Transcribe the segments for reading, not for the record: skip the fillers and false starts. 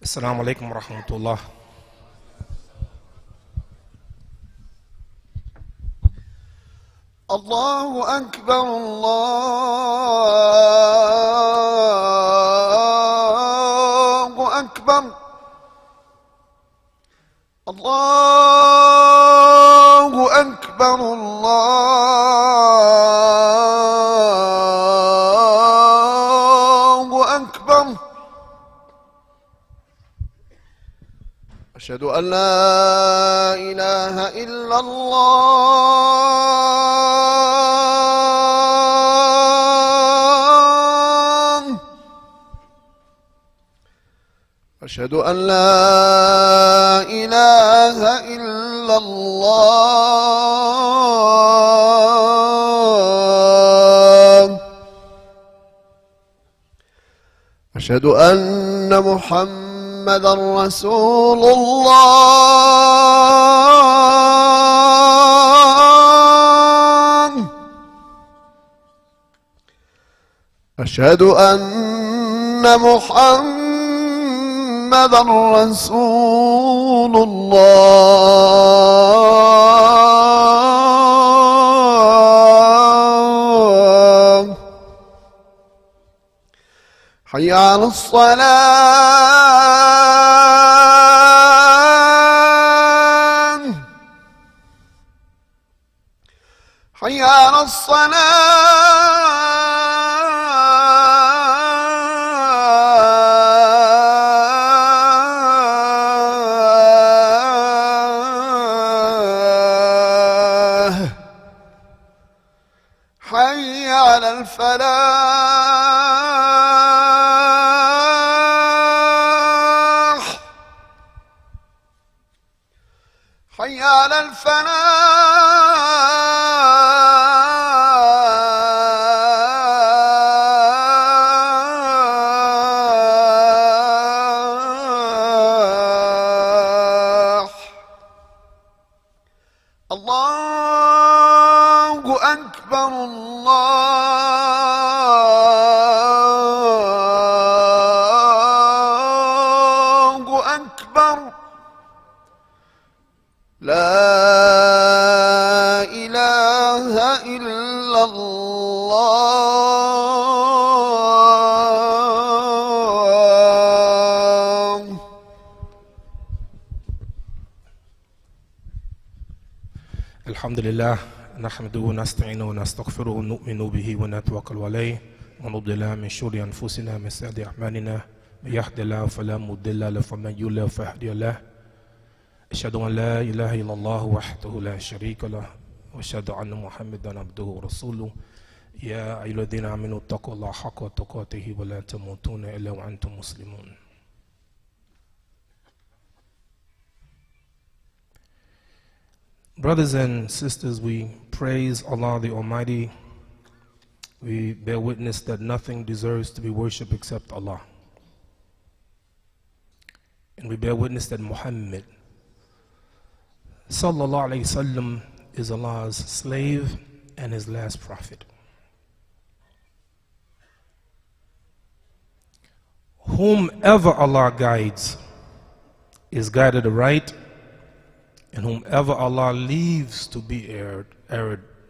السلام عليكم ورحمة الله. الله أكبر الله أكبر الله أكبر الله أكبر. أشهد أن لا إله إلا الله. أشهد أن لا إله إلا الله. أشهد أن محمدًا رسول الله. أشهد أن محمدًا رسول الله. حي على الصلاة. حي على الصلاة. حي على الفلاح. حي على الفلاح. الله أكبر الله أكبر. لا إله إلا الله. الحمد لله نحمده ونستعينه ونستغفره ونؤمن به ونتوكل عليه ونعوذ بالله من شرور أنفسنا من سيئات أعمالنا من يهد الله فلا مضل له ومن يضلل فلا هادي له. أشهد أن لا إله إلا الله وحده لا شريك له وأشهد أن محمدا عبده ورسوله. يا أيها الذين آمنوا اتقوا الله حق تقاته ولا تموتون إلا وأنتم مسلمون. Brothers and sisters, we praise Allah the Almighty. We bear witness that nothing deserves to be worshipped except Allah. And we bear witness that Muhammad Sallallahu Alaihi Wasallam is Allah's slave and his last prophet. Whomever Allah guides is guided aright, and whomever Allah leaves to be erred,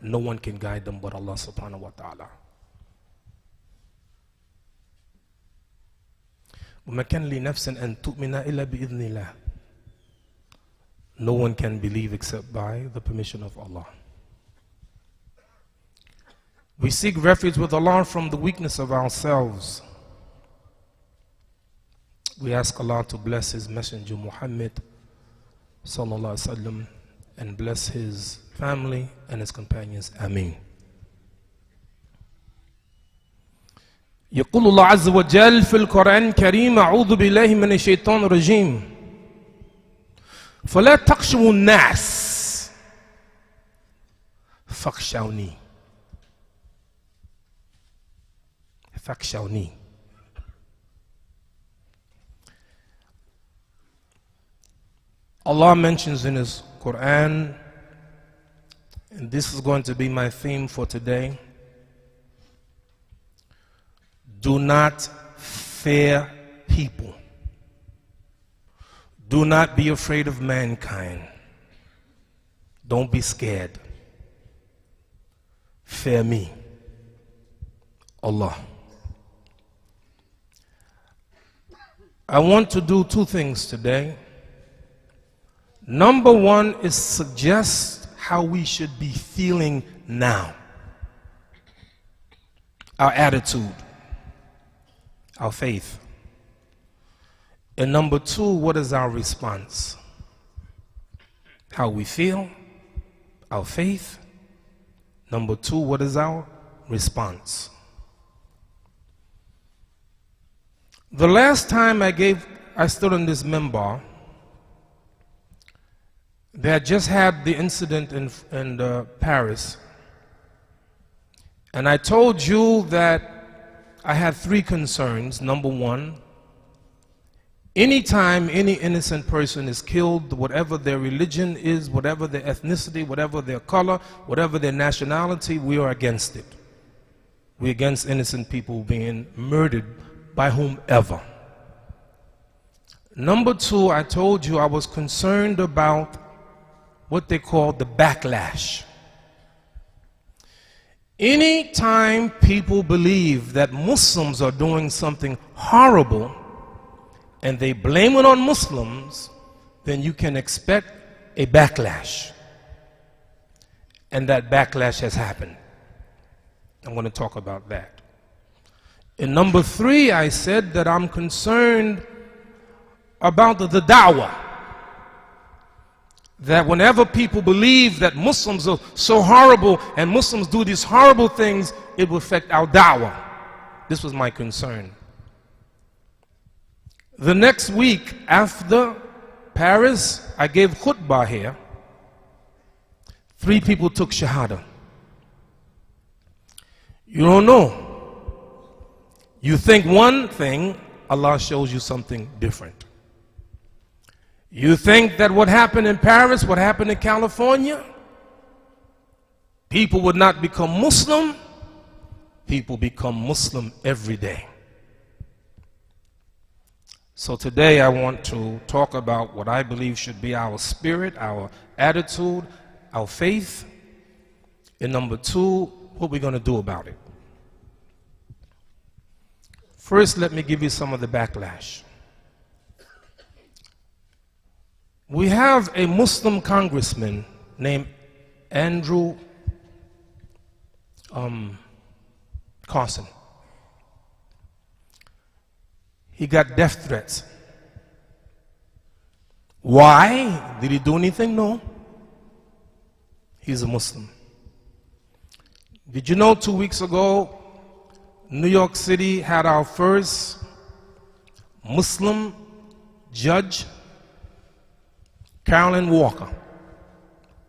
no one can guide them but Allah subhanahu wa ta'ala. وَمَا كَانَ لِنَفْسٍ أَن تُؤْمِنَ إِلَّا بِإِذْنِ اللَّهِ. No one can believe except by the permission of Allah. We seek refuge with Allah from the weakness of ourselves. We ask Allah to bless His Messenger Muhammad Sallallahu Alaihi Wasallam and bless his family and his companions. Ameen. يقول الله عز وجل في القرآن الكريم: أعوذ بالله من الشيطان الرجيم فلا تخشوا الناس فاخشوني. Allah mentions in His Quran, and this is going to be my theme for today: do not fear people. Do not be afraid of mankind. Don't be scared. Fear me, Allah. I want to do two things today. Number one is suggest how we should be feeling now. Our attitude, our faith. And number two, what is our response? How we feel, our faith. Number two, what is our response? The last time I stood on this minbar, they had just had the incident in Paris. And I told you that I had three concerns. Number one, anytime any innocent person is killed, whatever their religion is, whatever their ethnicity, whatever their color, whatever their nationality, we are against it. We're against innocent people being murdered by whomever. Number two, I told you I was concerned about what they call the backlash. Anytime people believe that Muslims are doing something horrible and they blame it on Muslims, then you can expect a backlash. And that backlash has happened. I'm going to talk about that. And number three, I said that I'm concerned about the da'wah. That whenever people believe that Muslims are so horrible and Muslims do these horrible things, it will affect our da'wah. This was my concern. The next week after Paris, I gave khutbah here. 3 people took shahada. You don't know. You think one thing, Allah shows you something different. You think that what happened in Paris, what happened in California, people would not become Muslim. People become Muslim every day. So today I want to talk about what I believe should be our spirit, our attitude, our faith. And number two, what we're going to do about it. First, let me give you some of the backlash. We have a Muslim congressman named Andrew Carson. He got death threats. Why? Did he do anything? No. He's a Muslim. Did you know 2 weeks ago, New York City had our first Muslim judge, Carolyn Walker,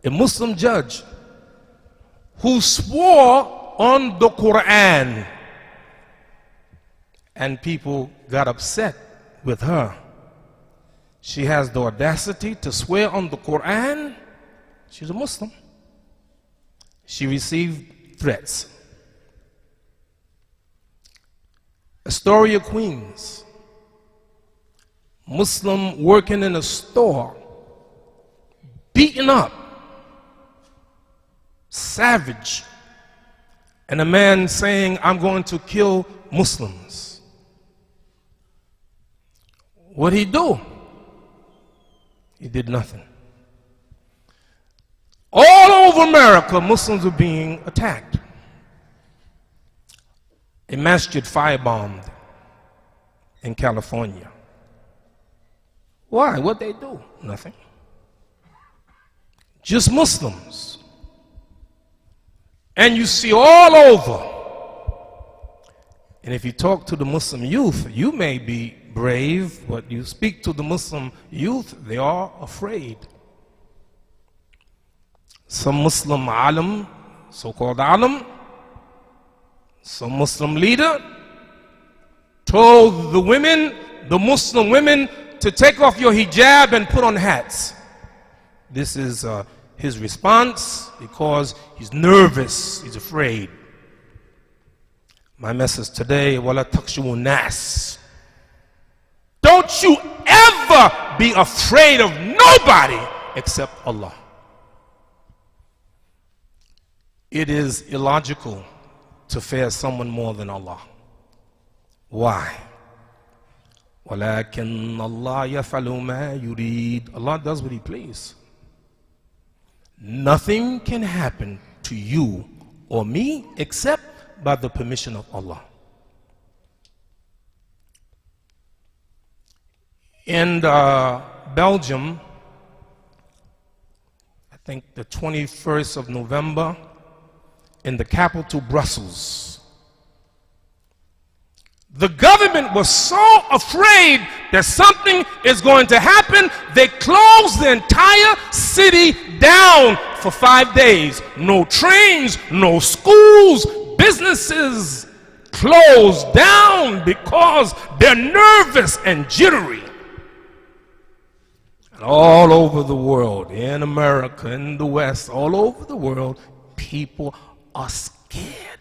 a Muslim judge who swore on the Quran, and people got upset with her. She has the audacity to swear on the Quran. She's a Muslim. She received threats. Astoria, Queens, Muslim working in a store, beaten up, savage, and a man saying, "I'm going to kill Muslims." What'd he do? He did nothing. All over America, Muslims were being attacked. A masjid firebombed in California. Why? What'd they do? Nothing. Just Muslims. And you see all over. And if you talk to the Muslim youth, you may be brave, but you speak to the Muslim youth, they are afraid. Some Muslim alim, so-called alim, some Muslim leader told the women, the Muslim women, to take off your hijab and put on hats. This is his response because he's nervous, he's afraid. My message today, wala takshuun nas. Don't you ever be afraid of nobody except Allah. It is illogical to fear someone more than Allah. Why? وَلَكِنَّ اللَّهَ يَفْعَلُ مَا يُرِيدُ. Allah does what He pleases. Nothing can happen to you or me except by the permission of Allah. In Belgium, I think the 21st of November, in the capital, Brussels, the government was so afraid that something is going to happen, they closed the entire city down for 5 days. No trains, no schools, businesses closed down because they're nervous and jittery. And all over the world, in America, in the West, all over the world, people are scared.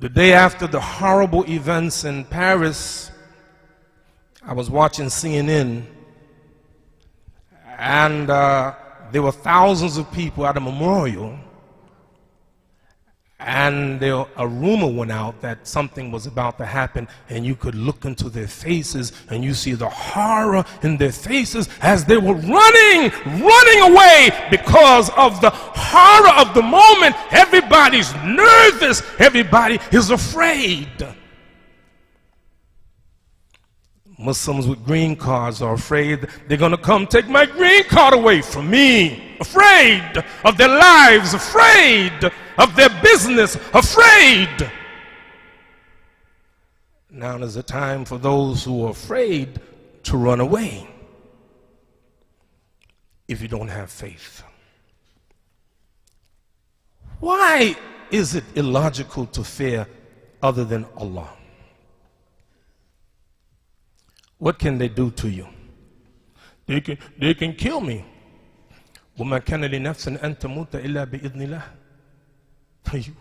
The day after the horrible events in Paris, I was watching CNN, and there were thousands of people at a memorial, and a rumor went out that something was about to happen, and you could look into their faces and you see the horror in their faces as they were running away because of the horror of the moment. Everybody's nervous, everybody is afraid. Muslims with green cards are afraid they're going to come take my green card away from me. Afraid of their lives, afraid of their business, afraid. Now is the time for those who are afraid to run away if you don't have faith. Why is it illogical to fear other than Allah? What can they do to you? They can kill me. وَمَا كَانَ لِنَفْسٍ أَن تَمُوتَ إِلَّا بِإِذْنِ اللَّهِ.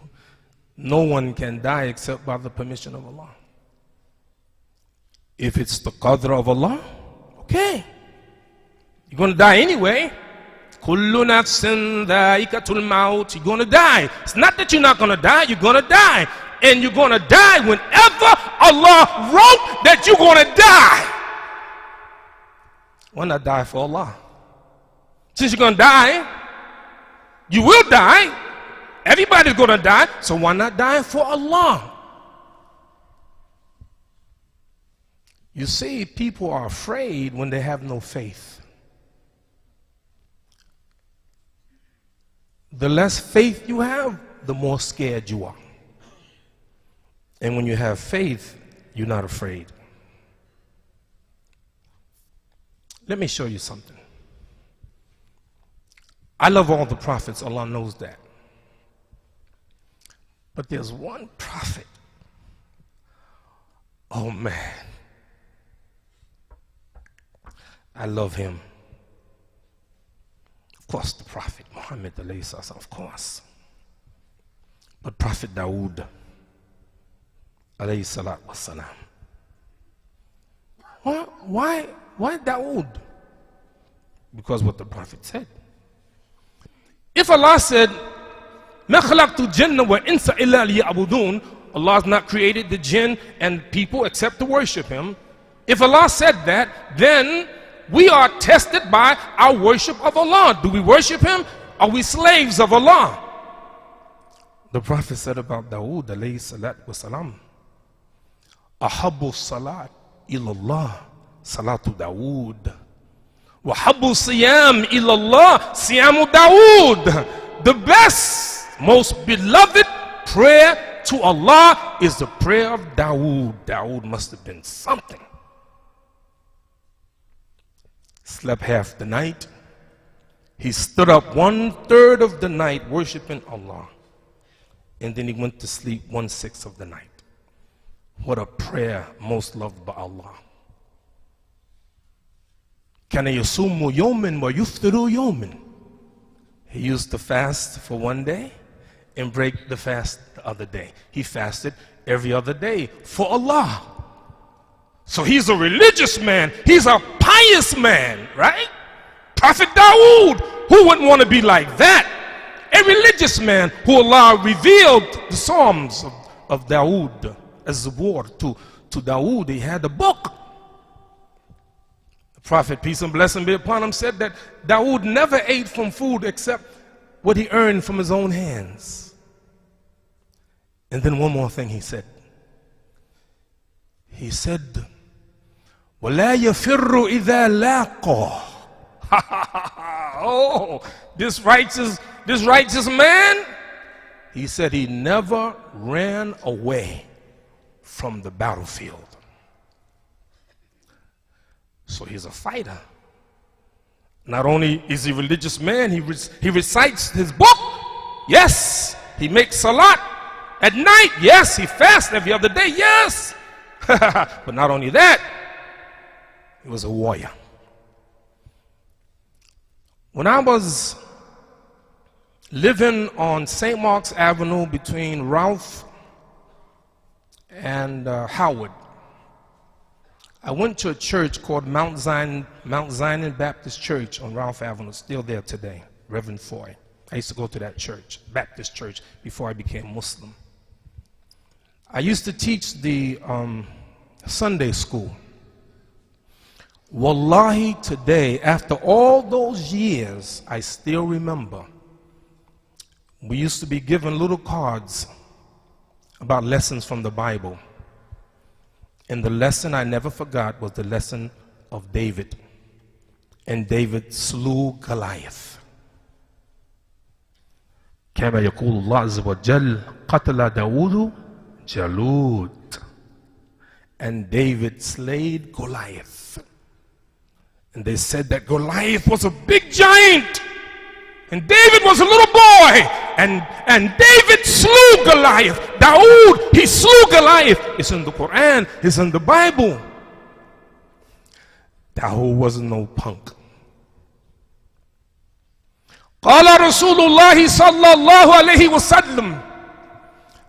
No one can die except by the permission of Allah. If it's the qadr of Allah, okay. You're going to die anyway. كُلُّ نَفْسٍ ذَائِقَةُ الْمَوْتِ. You're going to die. It's not that you're not going to die, you're going to die. And you're going to die whenever Allah wrote that you're going to die. Why not die for Allah? Since you're going to die, you will die. Everybody's going to die, so why not die for Allah? You see, people are afraid when they have no faith. The less faith you have, the more scared you are. And when you have faith, you're not afraid. Let me show you something. I love all the prophets, Allah knows that. But there's one prophet, oh man, I love him. Of course, the prophet Muhammad, of course. But Prophet Dawood, alayhi salatu wassalam. Why Dawood? Because what the prophet said. If Allah said, مَا خَلَقْتُ الْجِنَّ وَإِنْسَ إِلَّا لِيَعْبُدُونَ, Allah has not created the jinn and people except to worship Him. If Allah said that, then we are tested by our worship of Allah. Do we worship Him? Are we slaves of Allah? The Prophet said about Dawood, alayhi salatu wasalam, أَحَبُّ الصَّلَاةِ إِلَى اللَّهِ صَلَاةُ دَاوُودَ وَحَبُّ الصِّيَامِ إِلَى اللَّهِ صِيَامُ دَاوُودَ. The best, most beloved prayer to Allah is the prayer of Dawood. Dawood must have been something. Slept half the night. He stood up 1/3 of the night worshiping Allah. And then he went to sleep 1/6 of the night. What a prayer most loved by Allah. كَانَ يَصُومُ يَوْمًا وَيُفْطِرُ يَوْمًا. He used to fast for one day and break the fast the other day. He fasted every other day for Allah. So he's a religious man. He's a pious man, right? Prophet Dawood, who wouldn't want to be like that? A religious man who Allah revealed the Psalms of Dawood as Zabur to Dawood. He had a book. The Prophet, peace and blessing be upon him, said that Dawood never ate from food except what he earned from his own hands. And then one more thing he said. He said, وَلَا يَفِرُّ إِذَا لَاقَى. Oh, this righteous man, he said he never ran away from the battlefield. So he's a fighter. Not only is he a religious man, he recites his book. Yes, he makes salat at night. Yes, he fasts every other day. Yes. But not only that, he was a warrior. When I was living on St. Mark's Avenue between Ralph and Howard, I went to a church called Mount Zion Baptist Church on Ralph Avenue, still there today, Reverend Foy. I used to go to that church, Baptist church, before I became Muslim. I used to teach the Sunday school. Wallahi, today, after all those years, I still remember. We used to be given little cards about lessons from the Bible. And the lesson I never forgot was the lesson of David. And David slew Goliath. كما يقول الله عز وجل قتل داود جالوت. And David slayed Goliath. And they said that Goliath was a big giant. And David was a little boy. And David slew Goliath. Dawood, he slew Goliath. It's in the Quran. It's in the Bible. Dawood wasn't no punk. قال رسول الله صلى الله عليه وسلم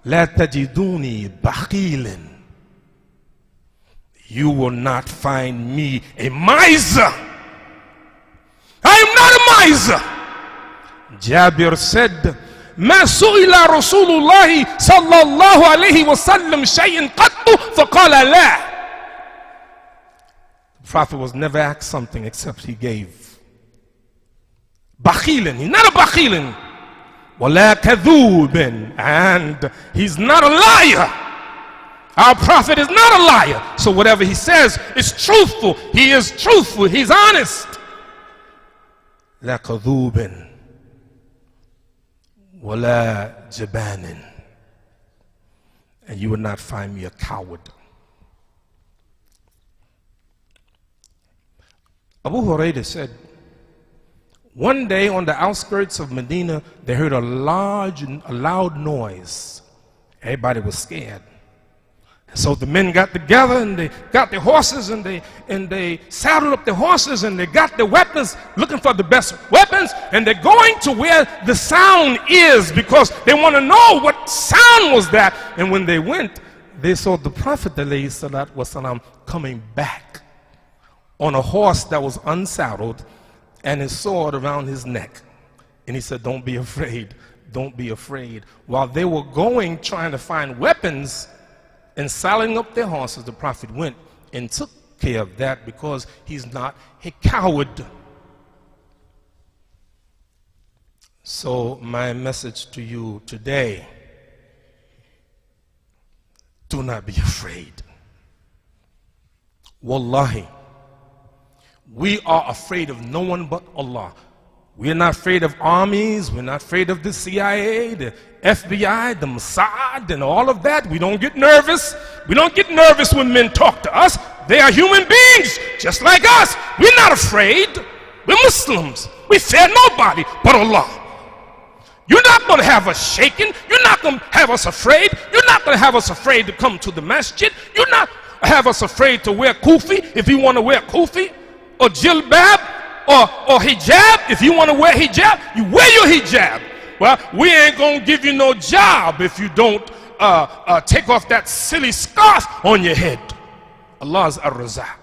لا تجدوني بخيلا. You will not find me a miser. I am not a miser. Jabir said, ما سئل رسول الله صلى الله عليه وسلم شيء قط فقال لا. The Prophet was never asked something except he gave. Bakhilin, he's not a bakhilin. ولا كذوب, and he's not a liar. Our Prophet is not a liar. So whatever he says is truthful. He is truthful. He's honest. لا كذوب ولا جبان. And you will not find me a coward. Abu Hurairah said, one day on the outskirts of Medina, they heard a loud noise. Everybody was scared. So the men got together and they got their horses and they saddled up their horses and they got their weapons, looking for the best weapons, and they're going to where the sound is because they want to know what sound was that. And when they went, they saw the Prophet ﷺ coming back on a horse that was unsaddled and his sword around his neck. And he said, don't be afraid, don't be afraid. While they were going, trying to find weapons and saddling up their horses, the Prophet went and took care of that because he's not a coward. So my message to you today, do not be afraid. Wallahi, we are afraid of no one but Allah. We're not afraid of armies. We're not afraid of the CIA, the FBI, the Mossad, and all of that. We don't get nervous. We don't get nervous when men talk to us. They are human beings, just like us. We're not afraid. We're Muslims. We fear nobody but Allah. You're not going to have us shaken. You're not going to have us afraid. You're not going to have us afraid to come to the masjid. You're not have us afraid to wear kufi if you want to wear kufi, or jilbab, or hijab. If you want to wear hijab, you wear your hijab. Well, we ain't going to give you no job if you don't take off that silly scarf on your head. Allah is Ar-Razaq.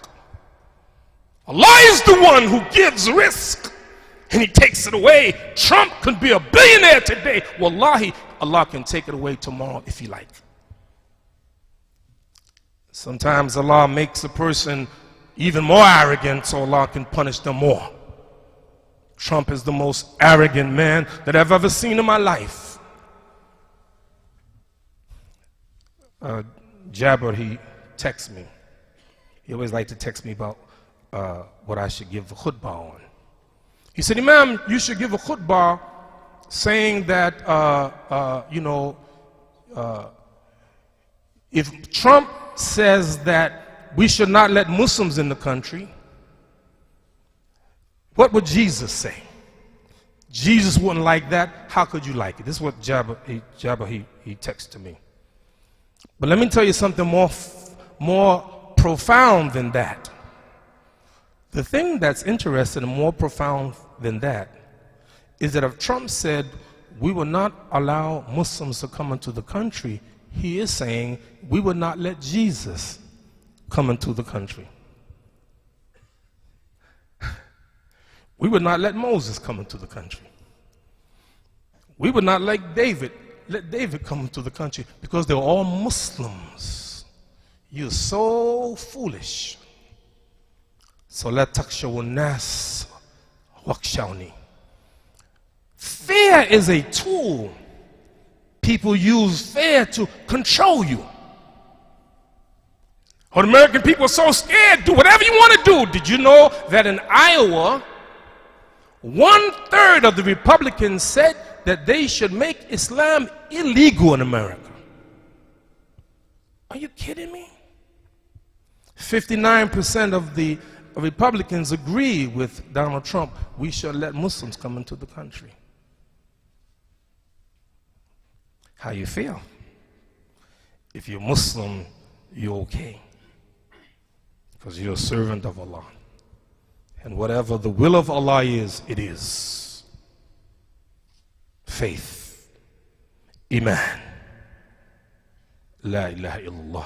Allah is the one who gives risk and he takes it away. Trump could be a billionaire today. Wallahi, Allah can take it away tomorrow if he likes. Sometimes Allah makes a person even more arrogant so Allah can punish them more. Trump is the most arrogant man that I've ever seen in my life. Jabber, he texts me. He always liked to text me about what I should give the khutbah on. He said, Imam, you should give a khutbah saying that, if Trump says that we should not let Muslims in the country, what would Jesus say? Jesus wouldn't like that. How could you like it? This is what Jabber he texts to me. But let me tell you something more profound than that. The thing that's interesting and more profound than that is that if Trump said we will not allow Muslims to come into the country, he is saying we will not let Jesus come into the country. We would not let Moses come into the country. We would not let David come into the country because they're all Muslims. You're so foolish. So let takshaw nas wakshawni. Fear is a tool. People use fear to control you. Or American people are so scared, do whatever you want to do. Did you know that in Iowa, 1/3 of the Republicans said that they should make Islam illegal in America? Are you kidding me? 59% of the Republicans agree with Donald Trump. We should let Muslims come into the country. How you feel? If you're Muslim, you're okay. Because you're a servant of Allah. And whatever the will of Allah is, it is. Faith. Iman. La ilaha illallah.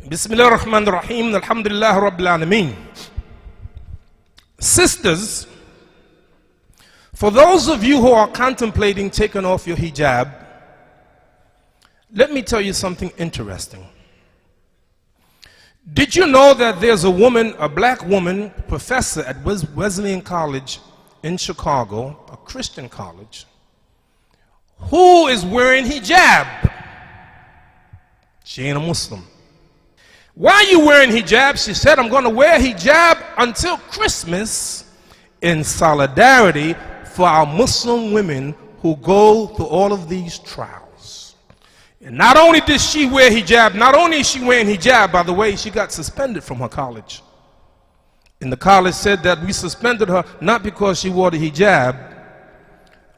Bismillah ar-Rahman ar-Rahim, alhamdulillah rabbil alameen. Sisters, for those of you who are contemplating taking off your hijab, let me tell you something interesting. Did you know that there's a woman, a black woman, professor at Wesleyan College in Chicago, a Christian college, who is wearing hijab? She ain't a Muslim. Why are you wearing hijab? She said, I'm going to wear hijab until Christmas in solidarity for our Muslim women who go through all of these trials. And not only did she wear hijab, not only is she wearing hijab, by the way, she got suspended from her college. And the college said that we suspended her not because she wore the hijab,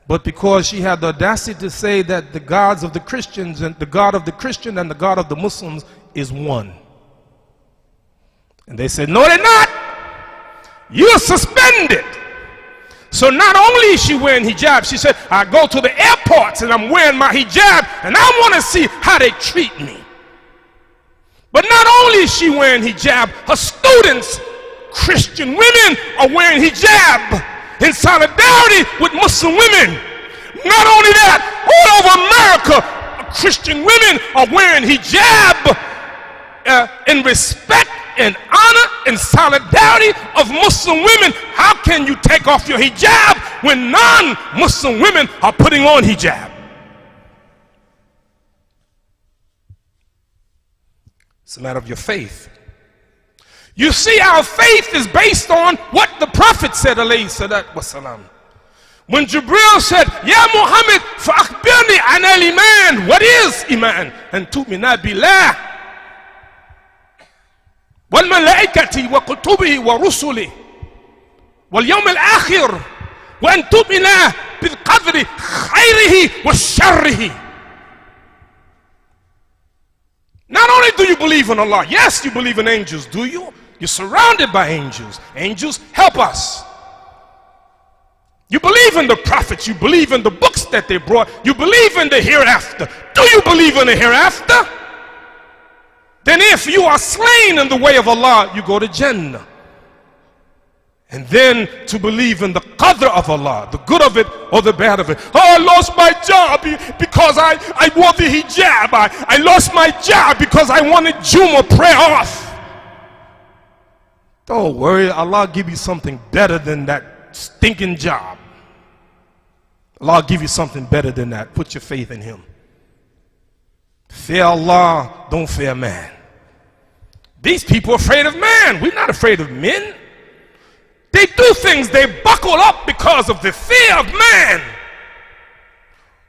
but because she had the audacity to say that the gods of the Christians and the God of the Christian and the God of the Muslims is one. And they said, no, they're not. You're suspended. So not only is she wearing hijab, she said, I go to the airports and I'm wearing my hijab and I want to see how they treat me. But not only is she wearing hijab, her students, Christian women, are wearing hijab in solidarity with Muslim women. Not only that, all over America, Christian women are wearing hijab in respect and honor and solidarity of Muslim women. How can you take off your hijab when non-Muslim women are putting on hijab? It's a matter of your faith. You see, our faith is based on what the Prophet said, alayhi salatu wasalam. When Jibril said, Ya Muhammad, fa'akhbirni an al-iman. What is iman? And tu'mina billah والملائكة وكتبه ورسله واليوم الآخر وأن تؤمن بالقدر خيره وشره. Not only do you believe in Allah, yes, you believe in angels, do you? You're surrounded by angels. Angels help us. You believe in the prophets. You believe in the books that they brought. You believe in the hereafter. Do you believe in the hereafter? Then if you are slain in the way of Allah, you go to Jannah. And then to believe in the qadr of Allah, the good of it or the bad of it. Oh, I lost my job because I wore the hijab. I lost my job because I wanted Jummah prayer off. Don't worry, Allah give you something better than that stinking job. Allah give you something better than that. Put your faith in Him. Fear Allah, don't fear man. These people are afraid of man. We're not afraid of men. They do things, they buckle up because of the fear of man.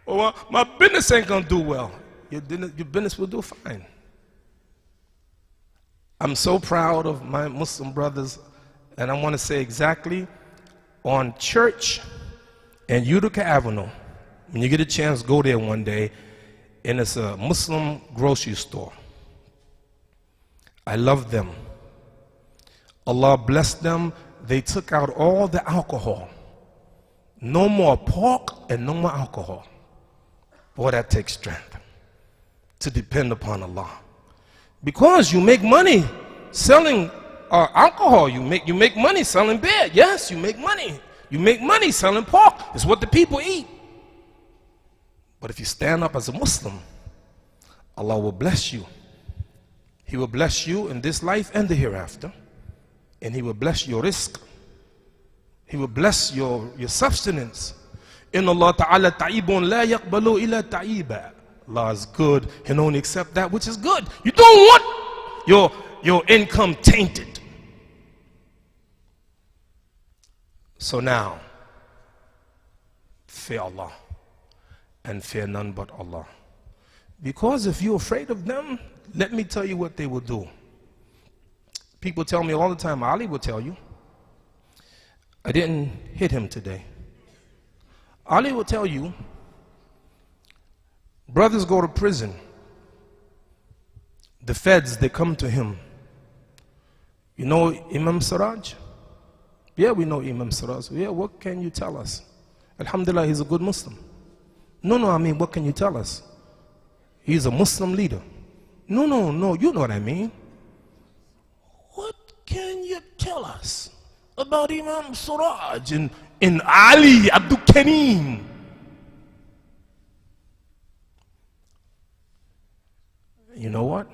Oh, well, my business ain't gonna do well. Your business will do fine. I'm so proud of my Muslim brothers, and I want to say exactly on Church and Utica Avenue, when you get a chance, go there one day, and it's a Muslim grocery store. I love them. Allah bless them. They took out all the alcohol. No more pork and no more alcohol. Boy, that takes strength to depend upon Allah. Because you make money selling alcohol. You make money selling beer. Yes, you make money. You make money selling pork. It's what the people eat. But if you stand up as a Muslim, Allah will bless you. He will bless you in this life and the hereafter. And He will bless your rizq. He will bless your substance. Inna Allah ta'ala ta'ibun la yaqbalu illa ta'iba. Allah is good and only accept that which is good. You don't want your income tainted. So now, fear Allah and fear none but Allah. Because if you're afraid of them, let me tell you what they will do. People tell me all the time, Ali will tell you, I didn't hit him today. Ali will tell you, brothers go to prison. The feds, they come to him. You know Imam Siraj? Yeah, we know Imam Siraj. Yeah, what can you tell us? Alhamdulillah, he's a good Muslim. No, I mean, what can you tell us? He's a Muslim leader. No, you know what I mean. What can you tell us about Imam Siraj and Ali Abdul Karim? You know what?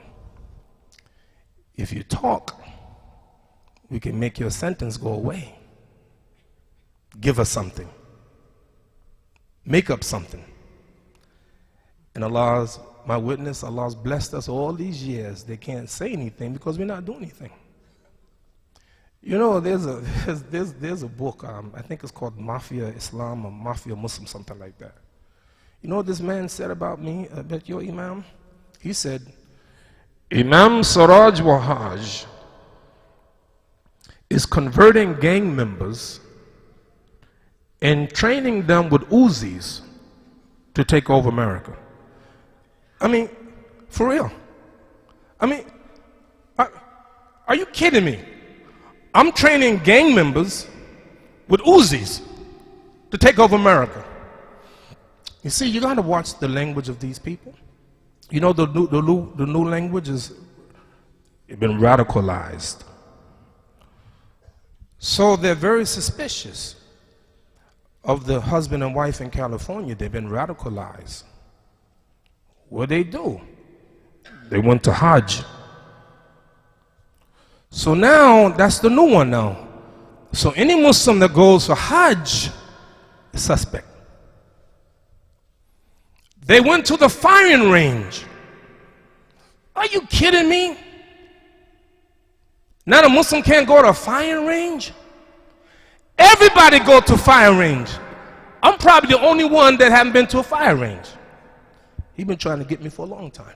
If you talk, we can make your sentence go away. Give us something. Make up something. And Allah's my witness, Allah's blessed us all these years. They can't say anything because we're not doing anything. You know, there's a book, I think it's called Mafia Islam or Mafia Muslim, something like that. You know what this man said about me, about your Imam? He said, Imam Siraj Wahaj is converting gang members and training them with Uzis to take over America. I mean, for real. I mean, are you kidding me? I'm training gang members with Uzis to take over America. You see, you got to watch the language of these people. You know, the new language has been radicalized. So they're very suspicious of the husband and wife in California. They've been radicalized. What they do? They went to Hajj. So now, that's the new one now. So any Muslim that goes for Hajj is suspect. They went to the firing range. Are you kidding me? Now the Muslim can't go to a firing range? Everybody go to firing range. I'm probably the only one that haven't been to a firing range. He's been trying to get me for a long time.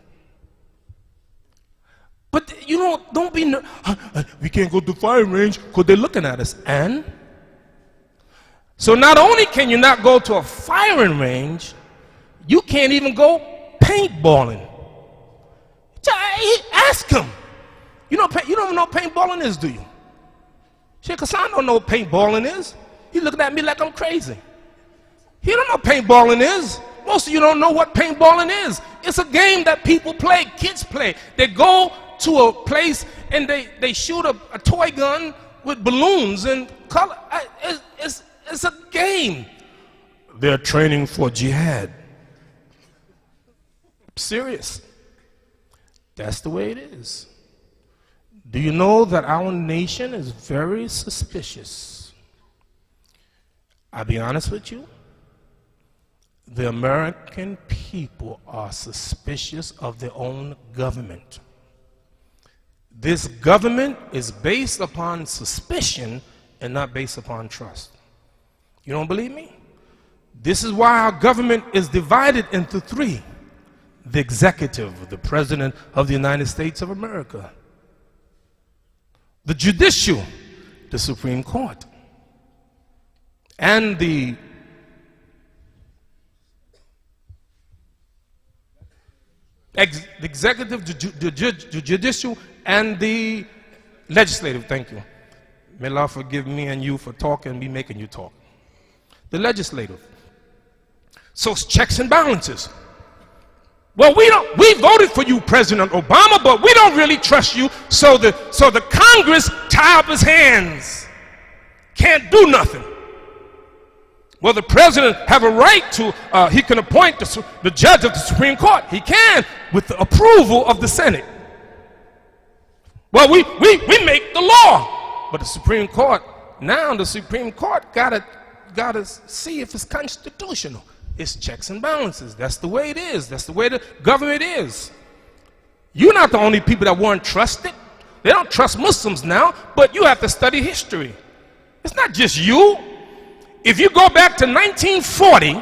But, you know, don't be, we can't go to firing range because they're looking at us. And so not only can you not go to a firing range, you can't even go paintballing. Ask him, You don't know what paintballing is, do you? Sheikh Hassan don't know what paintballing is. He's looking at me like I'm crazy. He don't know what paintballing is. Most of you don't know what paintballing is. It's a game that people play, kids play. They go to a place and they shoot a toy gun with balloons and color. It's a game. They're training for jihad. Serious. That's the way it is. Do you know that our nation is very suspicious? I'll be honest with you. The American people are suspicious of their own government. This government is based upon suspicion and not based upon trust. You don't believe me? This is why our government is divided into three. The executive, the President of the United States of America. The judicial, the Supreme Court. And the executive, the judicial, and the legislative. Thank you. May Allah forgive me and you for talking and me making you talk. The legislative. So it's checks and balances. Well, we voted for you, President Obama, but we don't really trust you. So the Congress tie up his hands. Can't do nothing. Well, the president have a right to, he can appoint the judge of the Supreme Court. He can, with the approval of the Senate. Well, we make the law. But the Supreme Court, now the Supreme Court gotta see if it's constitutional. It's checks and balances. That's the way it is. That's the way the government is. You're not the only people that weren't trusted. They don't trust Muslims now, but you have to study history. It's not just you. If you go back to 1940,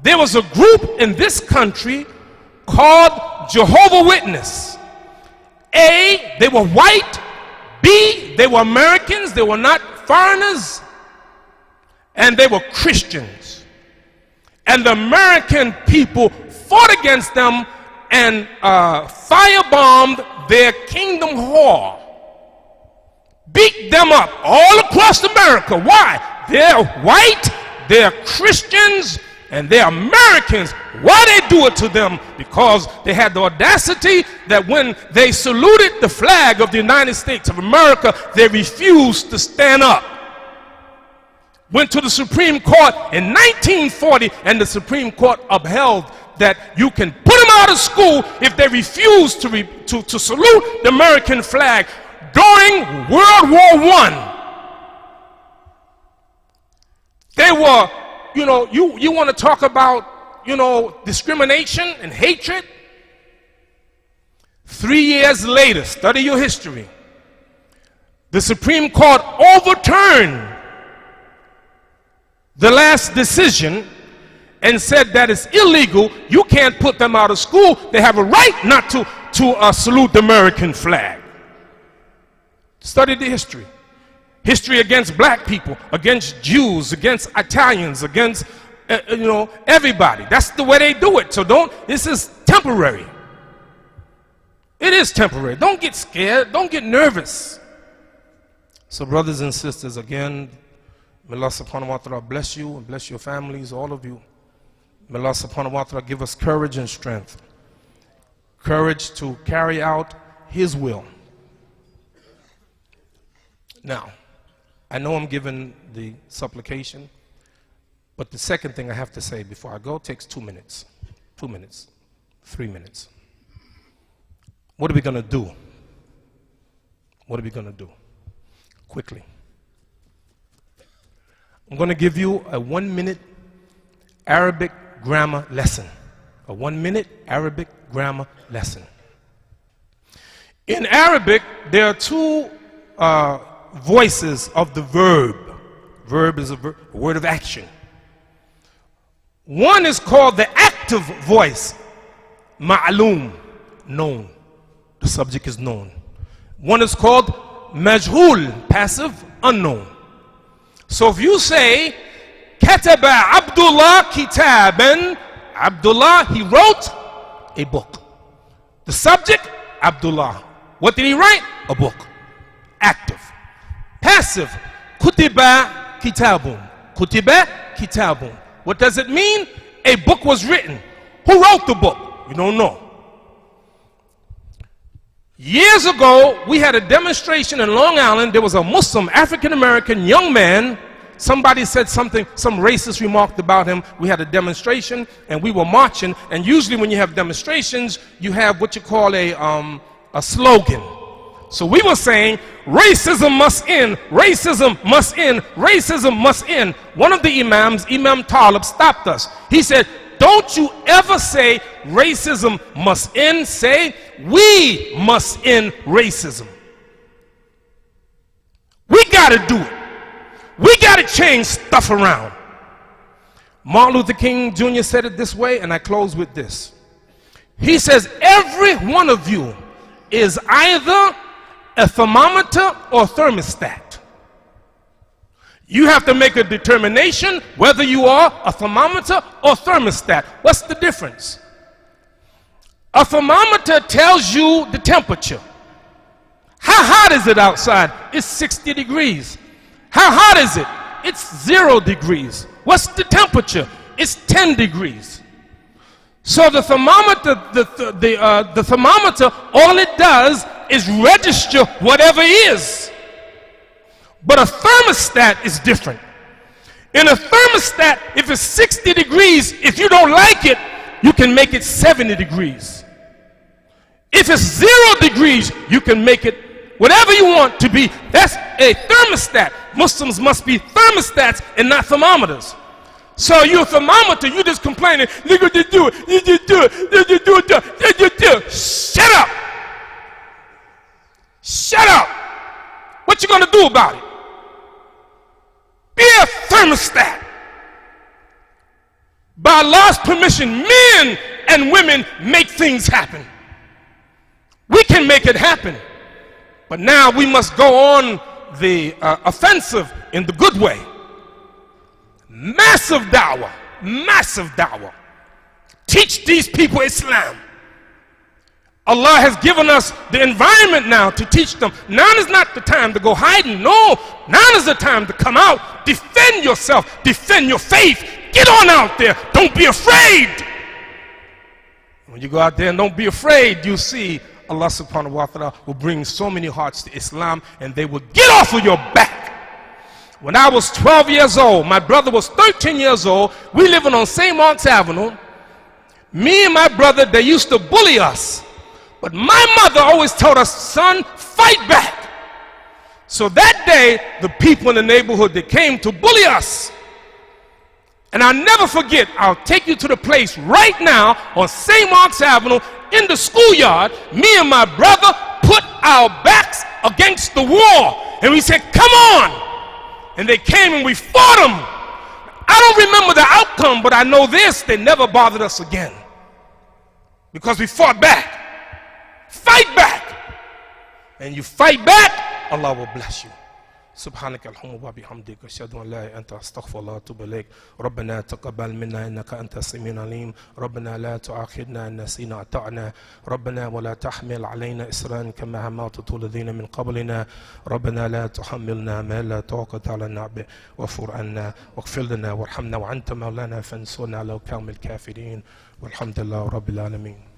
there was a group in this country called Jehovah's Witnesses. A, they were white. B, they were Americans. They were not foreigners. And they were Christians. And the American people fought against them and firebombed their Kingdom Hall. Beat them up all across America. Why? They're white, they're Christians, and they're Americans. Why they do it to them? Because they had the audacity that when they saluted the flag of the United States of America, they refused to stand up. Went to the Supreme Court in 1940, and the Supreme Court upheld that you can put them out of school if they refuse to salute the American flag. During World War I, they were, you want to talk about, discrimination and hatred? 3 years later, study your history, the Supreme Court overturned the last decision and said that it's illegal. You can't put them out of school. They have a right not to salute the American flag. Study the history. History against black people, against Jews, against Italians, against, everybody. That's the way they do it. So this is temporary. It is temporary. Don't get scared. Don't get nervous. So brothers and sisters, again, may Allah subhanahu wa ta'ala bless you and bless your families, all of you. May Allah subhanahu wa ta'ala give us courage and strength. Courage to carry out His will. Now, I know I'm giving the supplication, but the second thing I have to say before I go takes 2 minutes. 2 minutes. 3 minutes. What are we going to do? What are we going to do? Quickly. I'm going to give you a 1-minute Arabic grammar lesson. A 1-minute Arabic grammar lesson. In Arabic, there are two voices of the verb. Verb is a word of action. One is called the active voice, ma'loom, known. The subject is known. One is called majhul, passive, unknown. So if you say, kataba Abdullah kitaban, Abdullah, he wrote a book. The subject, Abdullah. What did he write? A book. Active. Passive. Khutbah kitabun. Khutbah kitabun. What does it mean? A book was written. Who wrote the book? We don't know. Years ago, we had a demonstration in Long Island. There was a Muslim, African-American young man. Somebody said something, some racist remarked about him. We had a demonstration and we were marching. And usually when you have demonstrations, you have what you call a slogan. So we were saying, racism must end, racism must end, racism must end. One of the imams, Imam Talib, stopped us. He said, don't you ever say racism must end. Say, we must end racism. We got to do it. We got to change stuff around. Martin Luther King Jr. said it this way, and I close with this. He says, every one of you is either a thermometer or thermostat. You have to make a determination whether you are a thermometer or thermostat. What's the difference? A thermometer tells you the temperature. How hot is it outside? It's 60 degrees. How hot is it? It's 0 degrees. What's the temperature? It's 10 degrees. So the thermometer, the thermometer, all it does is register whatever is. But a thermostat is different. In a thermostat, if it's 60 degrees, if you don't like it, you can make it 70 degrees. If it's 0 degrees, you can make it whatever you want to be. That's a thermostat. Muslims must be thermostats and not thermometers. So you're a thermometer, you just complaining, look what you do, you just do it, you do it, you do it. Shut up. Shut up. What you gonna do about it? Be a thermostat. By Allah's permission, men and women make things happen. We can make it happen. But now we must go on the offensive in the good way. Massive da'wah. Massive da'wah. Teach these people Islam. Allah has given us the environment now to teach them. Now is not the time to go hiding. No, now is the time to come out. Defend yourself. Defend your faith. Get on out there. Don't be afraid. When you go out there and don't be afraid, you see Allah subhanahu wa ta'ala will bring so many hearts to Islam and they will get off of your back. When I was 12 years old, my brother was 13 years old. We living on St. Mark's Avenue. Me and my brother, they used to bully us. But my mother always told us, son, fight back. So that day, the people in the neighborhood, they came to bully us. And I'll never forget, I'll take you to the place right now on St. Mark's Avenue in the schoolyard. Me and my brother put our backs against the wall. And we said, come on. And they came and we fought them. I don't remember the outcome, but I know this, they never bothered us again. Because we fought back. Fight back. And you fight back, Allah will bless you. سبحانك اللهم وبحمدك أشهد أن لا إله إلا أنت أستغفر الله وأتوب إليك ربنا تقبل منا إنك أنت السميع العليم ربنا لا تؤاخذنا إن نسينا أطعنا ربنا ولا تحمل علينا إصرا كما حملته الذين من قبلنا ربنا لا تحملنا ما لا طاقة لنا به واغفر عنا واغفر لنا وارحمنا وأنت مولانا فانصرنا على القوم الكافرين والحمد لله رب العالمين.